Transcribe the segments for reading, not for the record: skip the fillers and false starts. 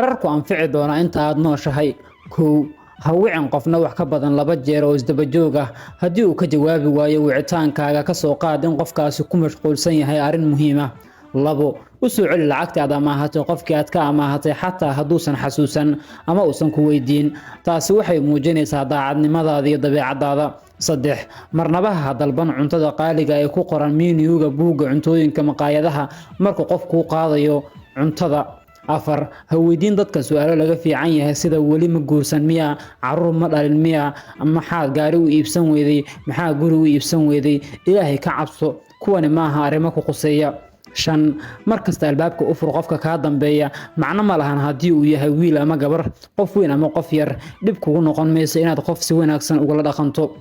Qararku anfici doona inta aad nooshahay. Kow, ha wicin qofna wax ka badan 2 jeer oo isdaba joog ah haddii uu ka jawaabi waayo wicitaankaaga ka soo qaad in qofkaasi ku mashquulsan yahay arrin muhiim ah. 2, u soo celi lacagta aad amaahatay qofkii aad ka amaahatay xataa hadduusan xasuusan ama uusan ku weydiin. Taasi waxay muujinaysaa daacadnimadaada iyo dabeecadaada. 3, marnaba ha dalban cuntada qaaliga ee ku qoran menu-ga buugga cuntooyinka maqaayadaha marka qofku qaadayo cuntada. 4, ha weydiin dadka su'aalo laga fiican yahay sida weli ma guursan miya, carruur ma dhalin miya, maxaad gaari u iibsan weyday, maxaa guri u iibsan weyday. Ilaahay ka cabso, kuwani maaha arrimo ku quseeya. 5, markasta albaabka u fur qofka ka dambeeya, macna ma lahan haddii uu yahay wiil ama gabar, qof weyn ama qof yar, dhib kugu noqon mayso inaad qof si wanaagsan ugula dhaqanto.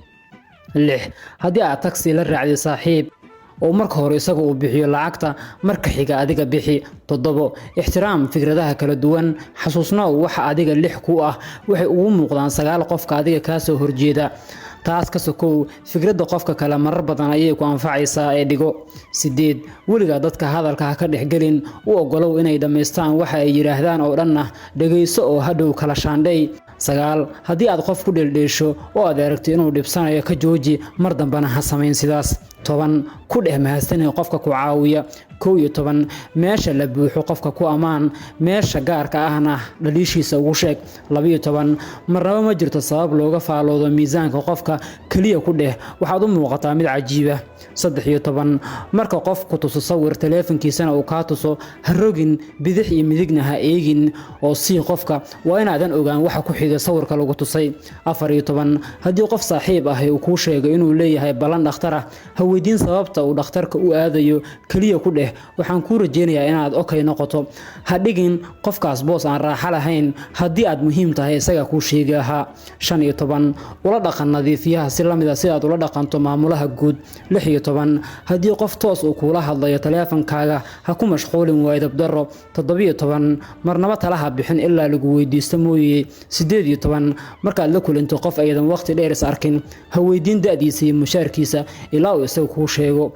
6, haddii aad taxi la raacday saaxiib oo marka hore isaga uu bixiyo lacagta, marka xiga adiga bixi. 7, ixtiraam fikradaha kala duwan, xasuusnaa waxa adiga 6 ku ah waxay ugu muuqdaan 9 qofka adiga ka soo horjeeda. taas ka sokow fikradda qofka kale marar badan ayay ku anfacaysaa ee dhigo. 8, weligaa dadka hadalka ha ka dhexgelin, u ogolow inay dhameystaan waxa ay yiraahdaan oo dhanna dhageyso oo hadhow kala shaandhay. 9, haddii aad qof ku dheeldheesho oo aad aragto inuu dhibsanayo ka jooji, mar dambana ha samayn sidaas. 10, ku dheh mahadsanid qofka ku caawiya. 11, meesha la buuxo qofka ku amaan, meesha gaarka ahna dhaliishiisa ugu sheeg. 12, marnaba ma jirto sabab looga faaloodo miisaanka qofka, kaliya ku dheh waxaad u muuqataa mid cajiib ah. 13, marka qof ku tuso sawir taleefankiisana uu ka tuso, ha rogin bidix iyo midigna ha eegin oo sii qofka waa inaadan ogaan waxa ku xiga sawirka lagu tusay. 14, haddii qof saaxiib ah uu kuu sheego inuu leeyahay balan dhakhtar ah, ha weydiin sababta uu dhakhtarka u aadayo, kaliya ku dheh waxaan ku rajeynayaa inaad okay noqoto. Ha dhigin qofkaas boos aan raaxo lahayn haddii aad muhiim tahay isaga kuu sheegi lahaa. 15, ula dhaqan nadiifiyaha si lamid ah sidaad ula dhaqanto maamulaha guud. 16, haddii qof toos uu kula hadlayo taleefankaaga ha ku mashquulin waydab daro. 17, marnaba talaha bixin ilaa lagu weydiisto mooyee. 18, markaad la kulanto qof aydan waqti dheer is arkin, ha weydiin da'diisa iyo mushaarkiisa ilaa uu isagu kuu sheego.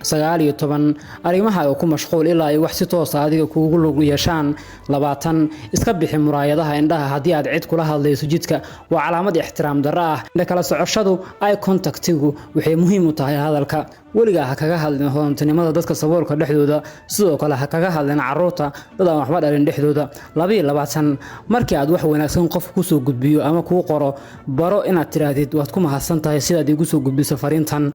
19, arrimaha ku mashquul ilaa ay wax si toos ah adiga kuugu lug yeeshaan. 20, iska bixi muraayadaha indhaha haddii aad cid kula hadlayso jidka, waa calaamad ixtiraam darro ah. Kala socoshadu eye contactigu waxay muhiim u tahay hadalka. weligaa ha kaga hadlin hodantinimada dadka saboolka dhexdooda, sidoo kale ha kaga hadlin carruurta dad aan waxba dhalin dhexdooda. 22, markii aad wax wanaagsan qof ku soo gudbiyo ama kuu qoro, baro inaad tiraahdid waad ku mahadsan tahay sidaad igu soo gudbiso fariintan.